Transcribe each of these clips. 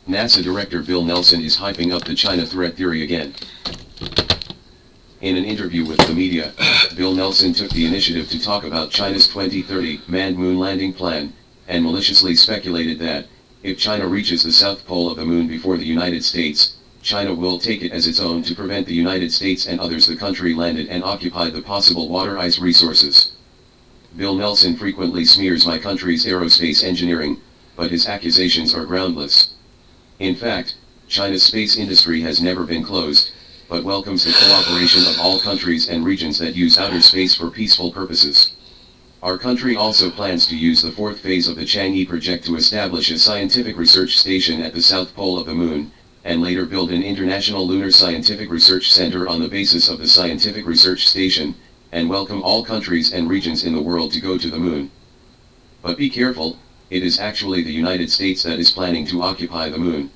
NASA Director Bill Nelson is hyping up the China threat theory again. In an interview with the media, Bill Nelson took the initiative to talk about China's 2030 manned moon landing plan, and maliciously speculated that, if China reaches the south pole of the moon before the United States, China will take it as its own to prevent the United States and others the country landed and occupied the possible water ice resources. Bill Nelson frequently smears my country's aerospace engineering, but his accusations are groundless. In fact, China's space industry has never been closed, but welcomes the cooperation of all countries and regions that use outer space for peaceful purposes. Our country also plans to use the fourth phase of the Chang'e project to establish a scientific research station at the south pole of the moon, and later build an international lunar scientific research center on the basis of the scientific research station, and welcome all countries and regions in the world to go to the moon. But be careful, it is actually the United States that is planning to occupy the moon.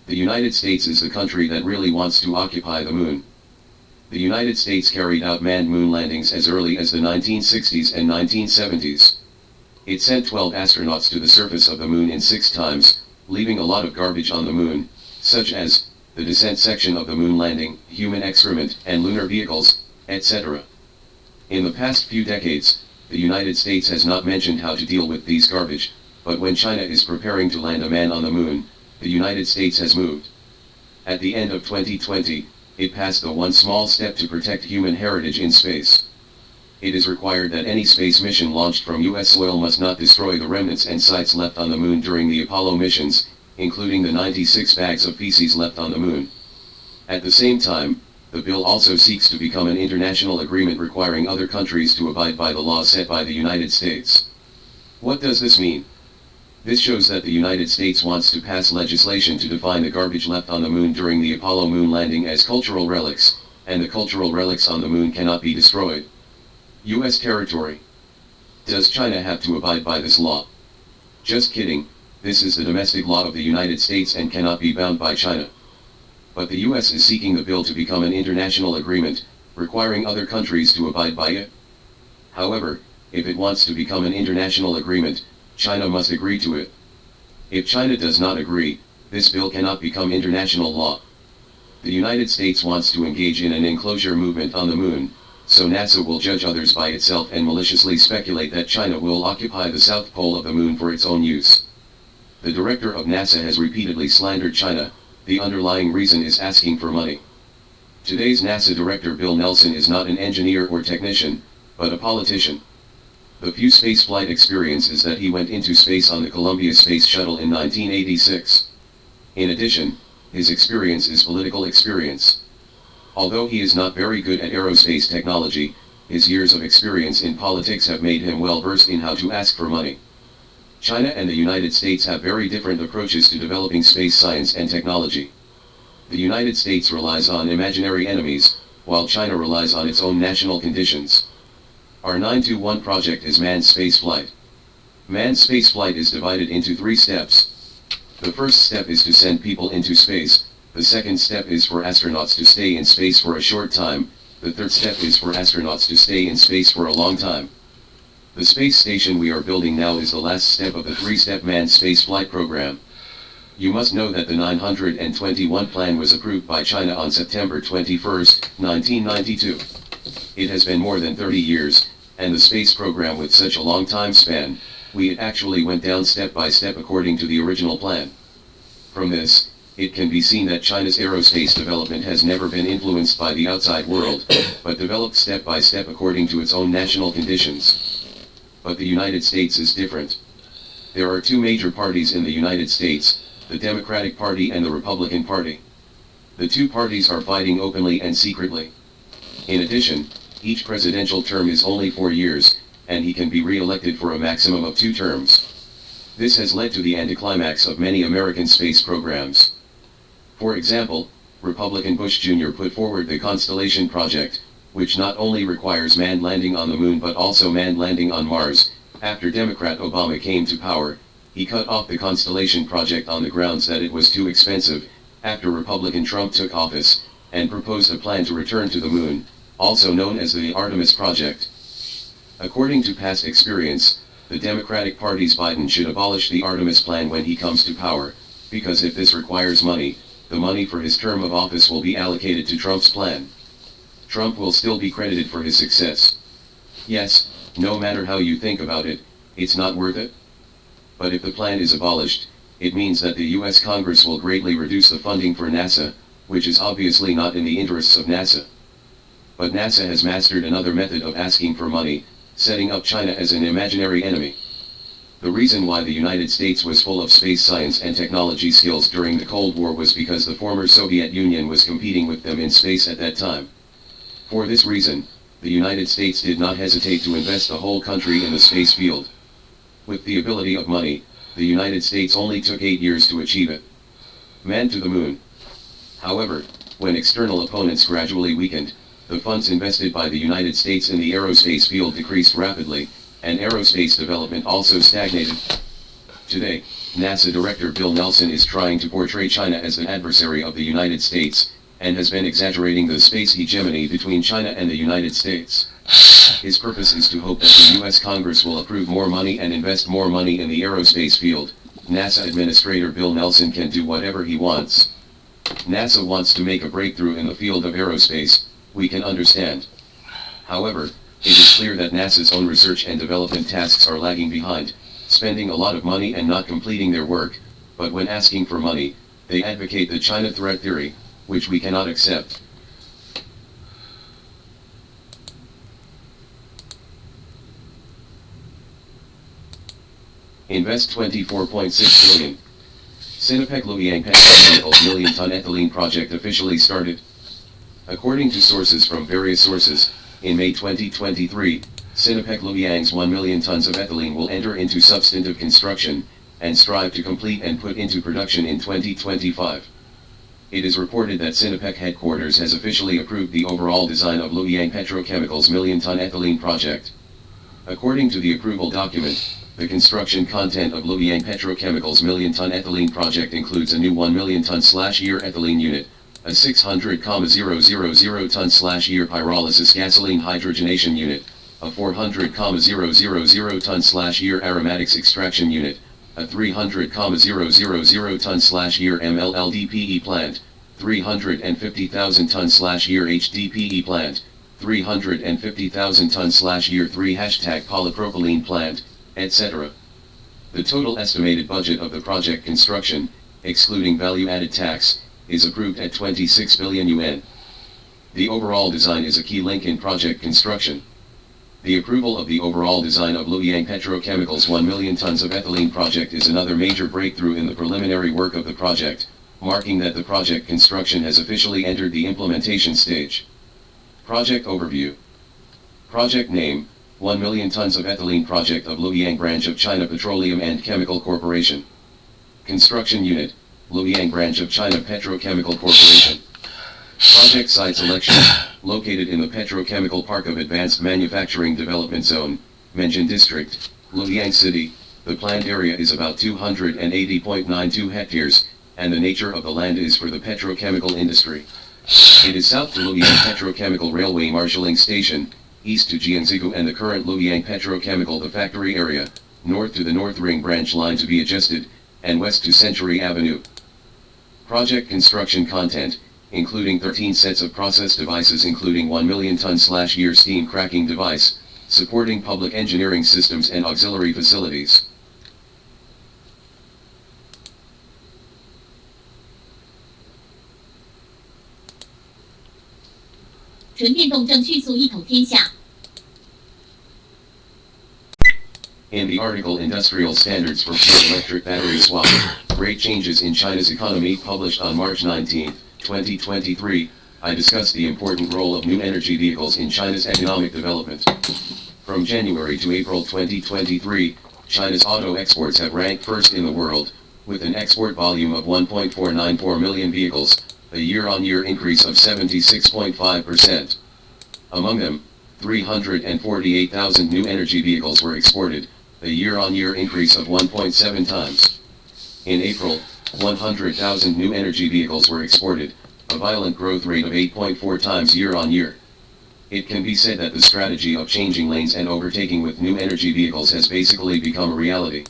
The United States is the country that really wants to occupy the moon. The United States carried out manned moon landings as early as the 1960s and 1970s. It sent 12 astronauts to the surface of the moon in 6 times, leaving a lot of garbage on the moon, such as the descent section of the moon landing, human excrement, and lunar vehicles, etc. In the past few decades, the United States has not mentioned how to deal with these garbage, but when China is preparing to land a man on the moon, the United States has moved. At the end of 2020, it passed the one small step to protect human heritage in space. It is required that any space mission launched from US soil must not destroy the remnants and sites left on the moon during the Apollo missions, including the 96 bags of feces left on the moon. At the same time, the bill also seeks to become an international agreement requiring other countries to abide by the laws set by the United States. What does this mean? This shows that the United States wants to pass legislation to define the garbage left on the moon during the Apollo moon landing as cultural relics, and the cultural relics on the moon cannot be destroyed. US territory. Does China have to abide by this law? Just kidding, this is the domestic law of the United States and cannot be bound by China. But the US is seeking the bill to become an international agreement, requiring other countries to abide by it. However, if it wants to become an international agreement, China must agree to it. If China does not agree, this bill cannot become international law. The United States wants to engage in an enclosure movement on the moon, so NASA will judge others by itself and maliciously speculate that China will occupy the south pole of the moon for its own use. The director of NASA has repeatedly slandered China. The underlying reason is asking for money. Today's NASA director Bill Nelson is not an engineer or technician, but a politician. The few spaceflight experiences that he went into space on the Columbia Space Shuttle in 1986. In addition, his experience is political experience. Although he is not very good at aerospace technology, his years of experience in politics have made him well versed in how to ask for money. China and the United States have very different approaches to developing space science and technology. The United States relies on imaginary enemies, while China relies on its own national conditions. Our 921 project is manned spaceflight. Manned spaceflight is divided into 3 steps. The first step is to send people into space, the second step is for astronauts to stay in space for a short time, the third step is for astronauts to stay in space for a long time. The space station we are building now is the last step of the 3-step manned spaceflight program. You must know that the 921 plan was approved by China on September 21, 1992. It has been more than 30 years, and the space program with such a long time span, it actually went down step by step according to the original plan. From this, it can be seen that China's aerospace development has never been influenced by the outside world, but developed step by step according to its own national conditions. But the United States is different. There are 2 major parties in the United States, the Democratic Party and the Republican Party. The 2 parties are fighting openly and secretly. In addition, each presidential term is only 4 years, and he can be re-elected for a maximum of 2 terms. This has led to the anticlimax of many American space programs. For example, Republican Bush Jr. put forward the Constellation Project, which not only requires manned landing on the moon but also manned landing on Mars. After Democrat Obama came to power, he cut off the Constellation Project on the grounds that it was too expensive. After Republican Trump took office, and proposed a plan to return to the moon, also known as the Artemis Project. According to past experience, the Democratic Party's Biden should abolish the Artemis plan when he comes to power, Because if this requires money, the money for his term of office will be allocated to Trump's plan. Trump will still be credited for his success. Yes, no matter how you think about it, it's not worth it. But if the plan is abolished, it means that the US Congress will greatly reduce the funding for NASA, which is obviously not in the interests of NASA. But NASA has mastered another method of asking for money, setting up China as an imaginary enemy. The reason why the United States was full of space science and technology skills during the Cold War was because the former Soviet Union was competing with them in space at that time. For this reason, the United States did not hesitate to invest the whole country in the space field. With the ability of money, the United States only took 8 years to achieve it. Man to the moon. However, when external opponents gradually weakened, the funds invested by the United States in the aerospace field decreased rapidly, and aerospace development also stagnated. Today, NASA Director Bill Nelson is trying to portray China as an adversary of the United States, and has been exaggerating the space hegemony between China and the United States. His purpose is to hope that the US Congress will approve more money and invest more money in the aerospace field. NASA Administrator Bill Nelson can do whatever he wants. NASA wants to make a breakthrough in the field of aerospace, we can understand. However, it is clear that NASA's own research and development tasks are lagging behind, spending a lot of money and not completing their work, but when asking for money, they advocate the China threat theory, which we cannot accept. Invest 24.6 billion. Sinopec Luoyang Petrochemicals million-ton ethylene project officially started. According to sources from various sources, in May 2023, Sinopec Luoyang's 1 million tons of ethylene will enter into substantive construction, and strive to complete and put into production in 2025. It is reported that Sinopec headquarters has officially approved the overall design of Luoyang Petrochemicals million-ton ethylene project. According to the approval document, the construction content of Luoyang Petrochemicals million-ton ethylene project includes a new 1 million ton/year ethylene unit, a 600,000 ton/year pyrolysis gasoline hydrogenation unit, a 400,000 ton/year aromatics extraction unit, a 300,000 ton/year MLLDPE plant, 350,000 ton/year HDPE plant, 350,000 ton/year 3 #polypropylene plant, etc. The total estimated budget of the project construction, excluding value-added tax, is approved at 26 billion yuan. The overall design is a key link in project construction. The approval of the overall design of Luoyang Petrochemicals 1 million tons of ethylene project is another major breakthrough in the preliminary work of the project, marking that the project construction has officially entered the implementation stage. Project overview. Project name: 1 million tons of ethylene project of Luoyang branch of China Petroleum and Chemical Corporation. Construction unit: Luoyang branch of China Petrochemical Corporation. Project site selection: located in the Petrochemical Park of Advanced Manufacturing Development Zone, Menjin District, Luoyang City. The planned area is about 280.92 hectares, and the nature of the land is for the petrochemical industry. It is south to Luoyang Petrochemical Railway Marshalling Station, east to Jianzigu and the current Luoyang Petrochemical the factory area, north to the North Ring branch line to be adjusted, and west to Century Avenue. Project construction content, including 13 sets of process devices including 1 million ton/year steam cracking device, supporting public engineering systems and auxiliary facilities. In the article Industrial Standards for Pure Electric Battery Swap, Great Changes in China's Economy published on March 19, 2023, I discussed the important role of new energy vehicles in China's economic development. From January to April 2023, China's auto exports have ranked first in the world, with an export volume of 1.494 million vehicles, a year-on-year increase of 76.5%. Among them, 348,000 new energy vehicles were exported, a year-on-year increase of 1.7 times. In April, 100,000 new energy vehicles were exported, a violent growth rate of 8.4 times year-on-year. It can be said that the strategy of changing lanes and overtaking with new energy vehicles has basically become a reality.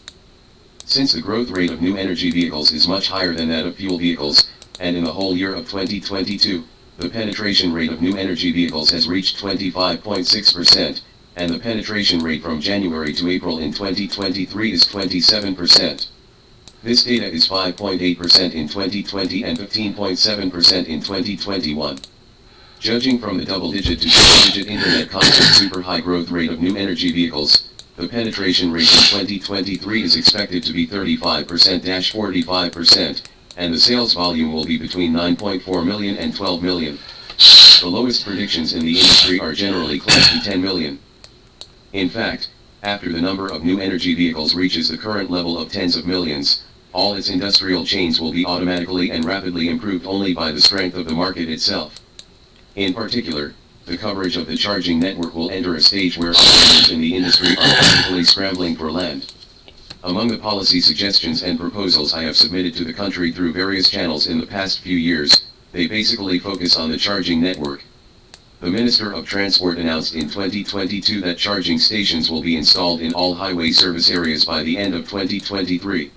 Since the growth rate of new energy vehicles is much higher than that of fuel vehicles, and in the whole year of 2022, the penetration rate of new energy vehicles has reached 25.6%, and the penetration rate from January to April in 2023 is 27%. This data is 5.8% in 2020 and 15.7% in 2021. Judging from the double-digit to triple-digit internet content super high growth rate of new energy vehicles, the penetration rate in 2023 is expected to be 35%-45%, and the sales volume will be between 9.4 million and 12 million. The lowest predictions in the industry are generally close to 10 million. In fact, after the number of new energy vehicles reaches the current level of tens of millions, all its industrial chains will be automatically and rapidly improved only by the strength of the market itself. In particular, the coverage of the charging network will enter a stage where operators in the industry are practically scrambling for land. Among the policy suggestions and proposals I have submitted to the country through various channels in the past few years, they basically focus on the charging network. The Minister of Transport announced in 2022 that charging stations will be installed in all highway service areas by the end of 2023.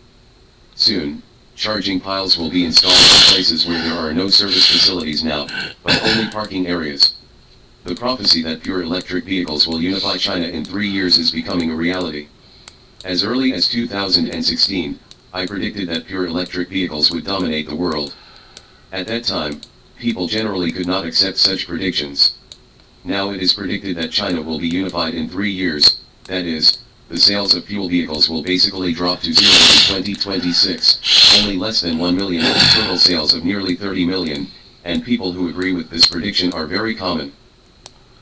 Soon, charging piles will be installed in places where there are no service facilities now, but only parking areas. The prophecy that pure electric vehicles will unify China in 3 years is becoming a reality. As early as 2016, I predicted that pure electric vehicles would dominate the world. At that time, people generally could not accept such predictions. Now it is predicted that China will be unified in 3 years, that is, the sales of fuel vehicles will basically drop to zero in 2026, only less than 1 million of the total sales of nearly 30 million, and people who agree with this prediction are very common.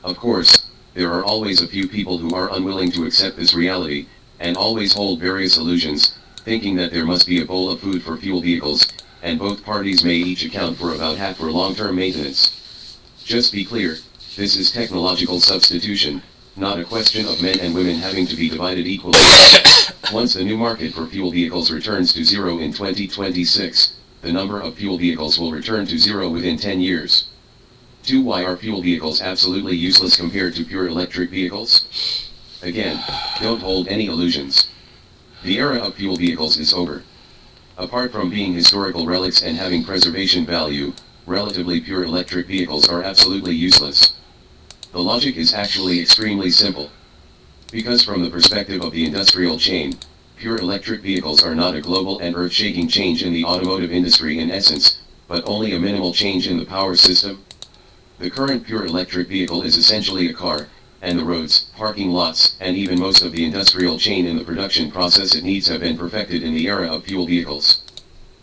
Of course, there are always a few people who are unwilling to accept this reality, and always hold various illusions, thinking that there must be a bowl of food for fuel vehicles, and both parties may each account for about half for long-term maintenance. Just be clear, this is technological substitution, not a question of men and women having to be divided equally. Once the new market for fuel vehicles returns to zero in 2026, the number of fuel vehicles will return to zero within 10 years. 2. Why are fuel vehicles absolutely useless compared to pure electric vehicles? Again, don't hold any illusions. The era of fuel vehicles is over. Apart from being historical relics and having preservation value, relatively pure electric vehicles are absolutely useless. The logic is actually extremely simple. Because from the perspective of the industrial chain, pure electric vehicles are not a global and earth-shaking change in the automotive industry in essence, but only a minimal change in the power system. The current pure electric vehicle is essentially a car, and the roads, parking lots, and even most of the industrial chain in the production process it needs have been perfected in the era of fuel vehicles.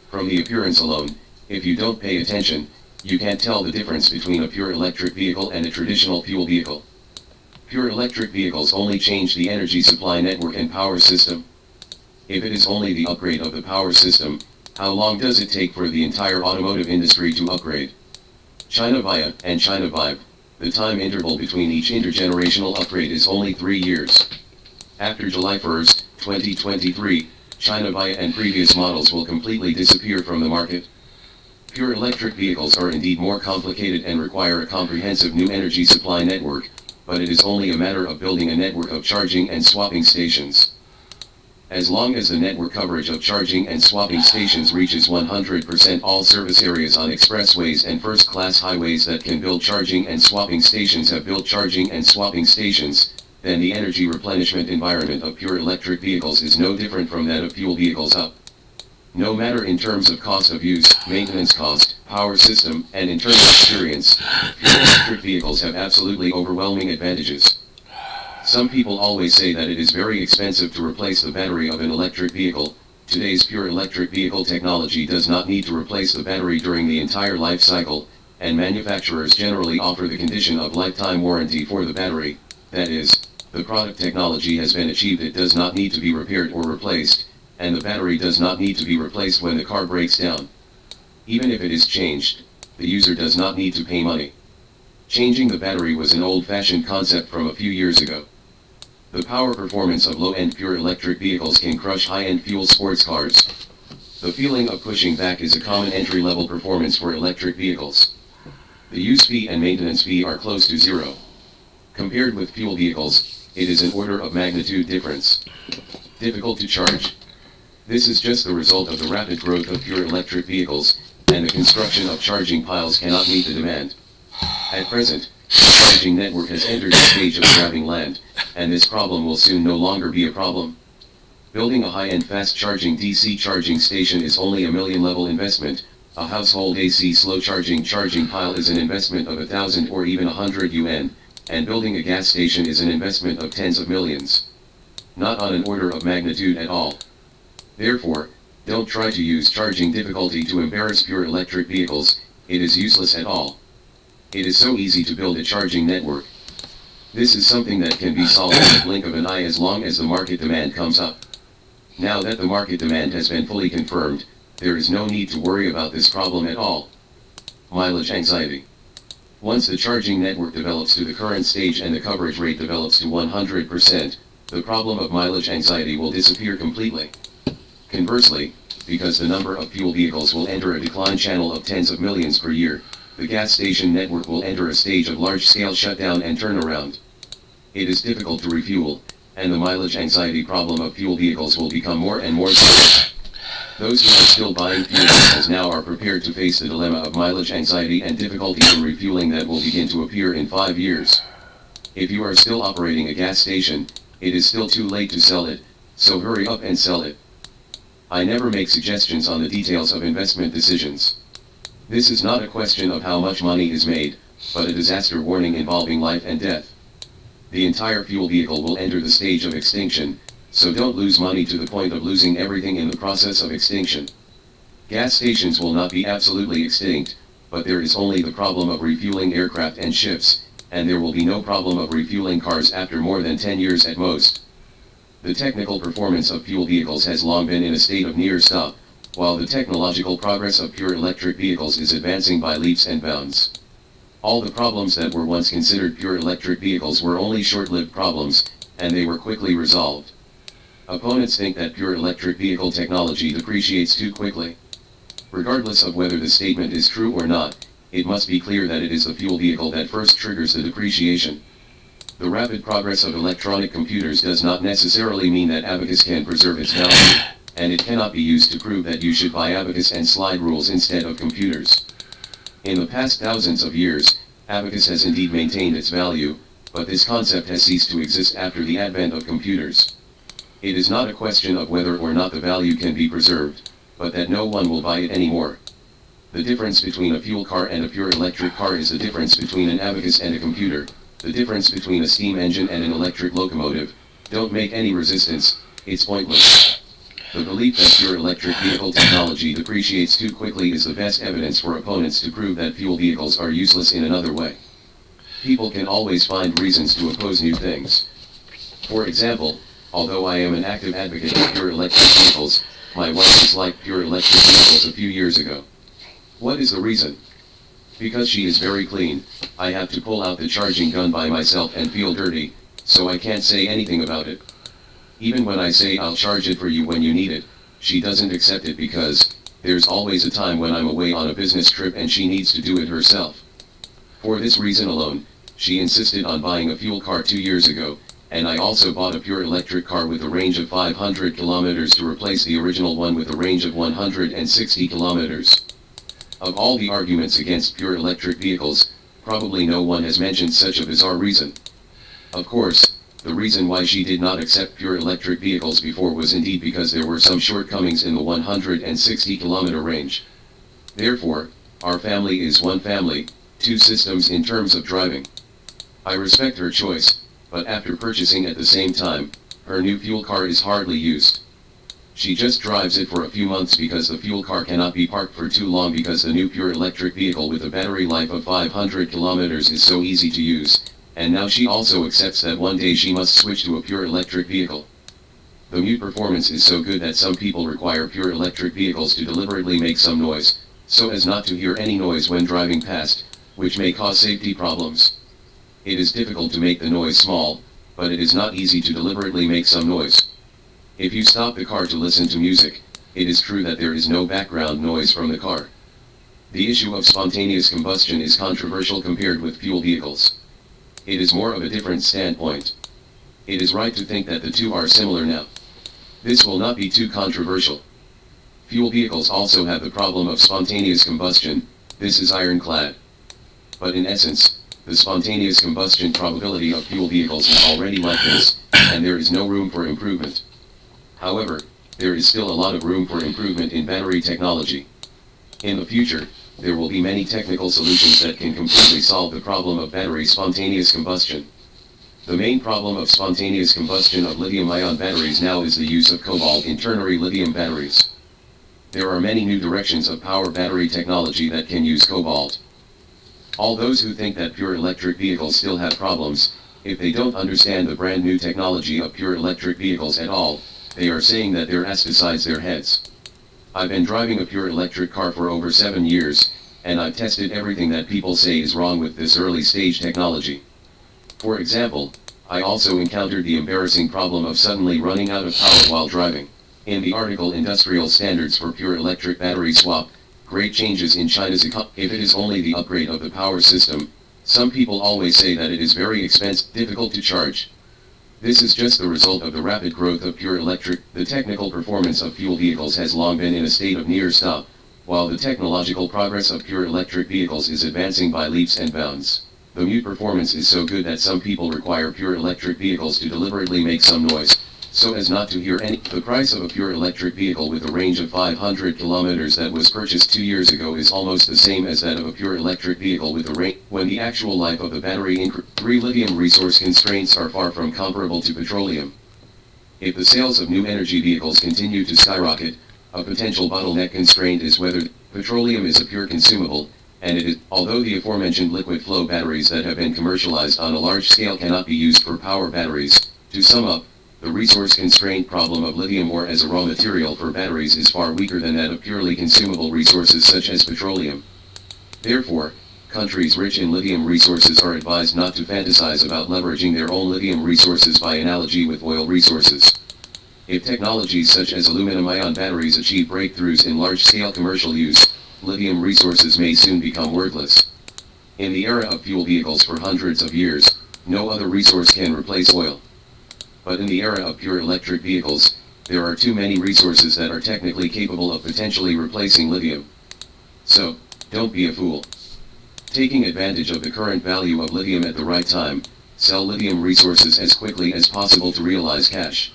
From the appearance alone, if you don't pay attention, you can't tell the difference between a pure electric vehicle and a traditional fuel vehicle. Pure electric vehicles only change the energy supply network and power system. If it is only the upgrade of the power system, how long does it take for the entire automotive industry to upgrade? China Via and China Vibe, the time interval between each intergenerational upgrade is only 3 years. After July 1, 2023, China Via and previous models will completely disappear from the market. Pure electric vehicles are indeed more complicated and require a comprehensive new energy supply network, but it is only a matter of building a network of charging and swapping stations. As long as the network coverage of charging and swapping stations reaches 100%, all service areas on expressways and first-class highways that can build charging and swapping stations have built charging and swapping stations, then the energy replenishment environment of pure electric vehicles is no different from that of fuel vehicles up. No matter in terms of cost of use, maintenance cost, power system, and internal experience, pure electric vehicles have absolutely overwhelming advantages. Some people always say that it is very expensive to replace the battery of an electric vehicle. Today's pure electric vehicle technology does not need to replace the battery during the entire life cycle, and manufacturers generally offer the condition of lifetime warranty for the battery. That is, the product technology has been achieved, it does not need to be repaired or replaced, and the battery does not need to be replaced when the car breaks down. Even if it is changed, the user does not need to pay money. Changing the battery was an old-fashioned concept from a few years ago. The power performance of low-end pure electric vehicles can crush high-end fuel sports cars. The feeling of pushing back is a common entry-level performance for electric vehicles. The use fee and maintenance fee are close to zero. Compared with fuel vehicles, it is an order of magnitude difference. Difficult to charge. This is just the result of the rapid growth of pure electric vehicles, and the construction of charging piles cannot meet the demand. At present, the charging network has entered the stage of grabbing land, and this problem will soon no longer be a problem. Building a high-end fast-charging DC charging station is only a million-level investment. A household AC slow-charging charging pile is an investment of 1,000 or even 100 yuan, and building a gas station is an investment of tens of millions. Not on an order of magnitude at all. Therefore, don't try to use charging difficulty to embarrass pure electric vehicles. It is useless at all. It is so easy to build a charging network. This is something that can be solved in the blink of an eye as long as the market demand comes up. Now that the market demand has been fully confirmed, there is no need to worry about this problem at all. Mileage anxiety. Once the charging network develops to the current stage and the coverage rate develops to 100%, the problem of mileage anxiety will disappear completely. Conversely, because the number of fuel vehicles will enter a decline channel of tens of millions per year, the gas station network will enter a stage of large-scale shutdown and turnaround. It is difficult to refuel, and the mileage anxiety problem of fuel vehicles will become more and more. Those who are still buying fuel vehicles now are prepared to face the dilemma of mileage anxiety and difficulty in refueling that will begin to appear in 5 years. If you are still operating a gas station, it is still too late to sell it, so hurry up and sell it. I never make suggestions on the details of investment decisions. This is not a question of how much money is made, but a disaster warning involving life and death. The entire fuel vehicle will enter the stage of extinction, so don't lose money to the point of losing everything in the process of extinction. Gas stations will not be absolutely extinct, but there is only the problem of refueling aircraft and ships, and there will be no problem of refueling cars after more than 10 years at most. The technical performance of fuel vehicles has long been in a state of near stop, while the technological progress of pure electric vehicles is advancing by leaps and bounds. All the problems that were once considered pure electric vehicles were only short-lived problems, and they were quickly resolved. Opponents think that pure electric vehicle technology depreciates too quickly. Regardless of whether the statement is true or not, it must be clear that it is the fuel vehicle that first triggers the depreciation. The rapid progress of electronic computers does not necessarily mean that abacus can preserve its value, and it cannot be used to prove that you should buy abacus and slide rules instead of computers. In the past thousands of years, abacus has indeed maintained its value, but this concept has ceased to exist after the advent of computers. It is not a question of whether or not the value can be preserved, but that no one will buy it anymore. The difference between a fuel car and a pure electric car is the difference between an abacus and a computer. The difference between a steam engine and an electric locomotive. Don't make any resistance, it's pointless. The belief that pure electric vehicle technology depreciates too quickly is the best evidence for opponents to prove that fuel vehicles are useless in another way. People can always find reasons to oppose new things. For example, although I am an active advocate of pure electric vehicles, my wife disliked pure electric vehicles a few years ago. What is the reason? Because she is very clean, I have to pull out the charging gun by myself and feel dirty, so I can't say anything about it. Even when I say I'll charge it for you when you need it, she doesn't accept it because there's always a time when I'm away on a business trip and she needs to do it herself. For this reason alone, she insisted on buying a fuel car 2 years ago, and I also bought a pure electric car with a range of 500 kilometers to replace the original one with a range of 160 kilometers. Of all the arguments against pure electric vehicles, probably no one has mentioned such a bizarre reason. Of course, the reason why she did not accept pure electric vehicles before was indeed because there were some shortcomings in the 160-kilometer range. Therefore, our family is one family, two systems in terms of driving. I respect her choice, but after purchasing at the same time, her new fuel car is hardly used. She just drives it for a few months because the fuel car cannot be parked for too long because the new pure electric vehicle with a battery life of 500 kilometers is so easy to use, and now she also accepts that one day she must switch to a pure electric vehicle. The mute performance is so good that some people require pure electric vehicles to deliberately make some noise, so as not to hear any noise when driving past, which may cause safety problems. It is difficult to make the noise small, but it is not easy to deliberately make some noise. If you stop the car to listen to music, it is true that there is no background noise from the car. The issue of spontaneous combustion is controversial compared with fuel vehicles. It is more of a different standpoint. It is right to think that the two are similar now. This will not be too controversial. Fuel vehicles also have the problem of spontaneous combustion. This is ironclad. But in essence, the spontaneous combustion probability of fuel vehicles is already like this, and there is no room for improvement. However, there is still a lot of room for improvement in battery technology. In the future, there will be many technical solutions that can completely solve the problem of battery spontaneous combustion. The main problem of spontaneous combustion of lithium-ion batteries now is the use of cobalt in ternary lithium batteries. There are many new directions of power battery technology that can use cobalt. All those who think that pure electric vehicles still have problems, if they don't understand the brand new technology of pure electric vehicles at all, they are saying that they're ass besides their heads. I've been driving a pure electric car for over 7 years, and I've tested everything that people say is wrong with this early stage technology. For example, I also encountered the embarrassing problem of suddenly running out of power while driving. In the article Industrial Standards for Pure Electric Battery Swap, Great Changes in China's Economy. If it is only the upgrade of the power system, some people always say that it is very expensive, difficult to charge. This is just the result of the rapid growth of pure electric. The technical performance of fuel vehicles has long been in a state of near stop, while the technological progress of pure electric vehicles is advancing by leaps and bounds. The mute performance is so good that some people require pure electric vehicles to deliberately make some noise, so as not to hear any. The price of a pure electric vehicle with a range of 500 kilometers that was purchased 2 years ago is almost the same as that of a pure electric vehicle with a range when the actual life of the battery increases. 3 lithium resource constraints are far from comparable to petroleum. If the sales of new energy vehicles continue to skyrocket, a potential bottleneck constraint is whether petroleum is a pure consumable, and it is, although the aforementioned liquid flow batteries that have been commercialized on a large scale cannot be used for power batteries. To sum up, the resource constraint problem of lithium ore as a raw material for batteries is far weaker than that of purely consumable resources such as petroleum. Therefore, countries rich in lithium resources are advised not to fantasize about leveraging their own lithium resources by analogy with oil resources. If technologies such as aluminum-ion batteries achieve breakthroughs in large-scale commercial use, lithium resources may soon become worthless. In the era of fuel vehicles for hundreds of years, no other resource can replace oil. But in the era of pure electric vehicles, there are too many resources that are technically capable of potentially replacing lithium. So, don't be a fool. Taking advantage of the current value of lithium at the right time, sell lithium resources as quickly as possible to realize cash.